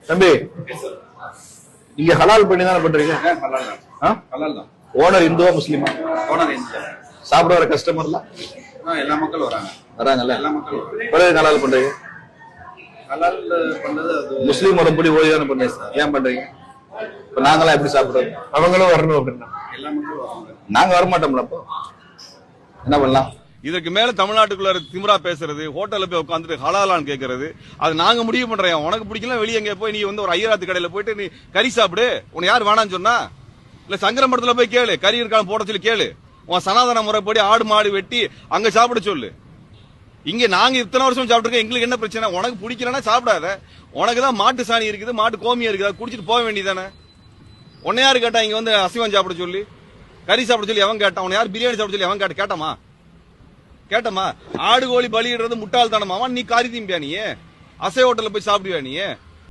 தம்பி இங்க ஹலால் பண்ணி தானே பண்றீங்க? ஓனர் இந்துவா முஸ்லிமா? ஓனர் இந்து. சாப்பிட வர கஸ்டமர்லாம் எல்லா மக்களும் வராங்கல்ல? எல்லா மக்களும். பிறகு ஹலால் பண்றீங்க? ஹலால் பண்ணது அது முஸ்லீம் உடம்படி ஓடி தானே பண்றீங்க, ஏன் பண்றீங்க? இப்ப நாங்களாம் எப்படி சாப்பிடுறது? அவங்களும் வரணும் அப்படின்னா எல்லா மக்களும் வராங்க. நாங்க வரமாட்டோம்ல, அப்போ என்ன பண்ணலாம்? இதற்கு மேல தமிழ்நாட்டுக்குள்ள திமிரா பேசுறது, ஹோட்டல்ல போய் உட்காந்துட்டு ஹலாலான்னு கேட்கறது, அது நாங்க முடிவு பண்றோம். உனக்கு பிடிக்கல வெளியே எங்க போய் நீ வந்து ஒரு ஐயராத்து கடையில போயிட்டு நீ கறி சாப்பிடு, உனக்கு யார் வேணான்னு சொன்னா? இல்ல சங்கரமடத்துல போய் கேளு, கறி இருக்கான்னு போட சொல்லி கேளு. உன் சனாதன முறைப்படி ஆடு மாடு வெட்டி அங்க சாப்பிட சொல்லு. இங்க நாங்க இத்தனை வருஷம் சாப்பிட்டுருக்கோம், எங்களுக்கு என்ன பிரச்சனை? உனக்கு பிடிக்கலன்னா சாப்பிடாத. உனக்கு தான் மாட்டு சாணி இருக்குது, மாட்டு கோமியா இருக்குது, குடிச்சிட்டு போக வேண்டியதானே. உன்னை யாரு கேட்டா இங்க வந்து அசைவம் சாப்பிட சொல்லி, கறி சாப்பிட சொல்லி எவன் கேட்டான்? உன்னை யார் பிரியாணி சாப்பிட சொல்லி எவன் கேட்டமா? கேட்டமா? ஆடு கோழி பலியிடுறது முட்டாள் தானமா? நீ காரி திம்பியா? நீ அசை ஹோட்டல்ல போய் சாப்பிடுவியா? நீ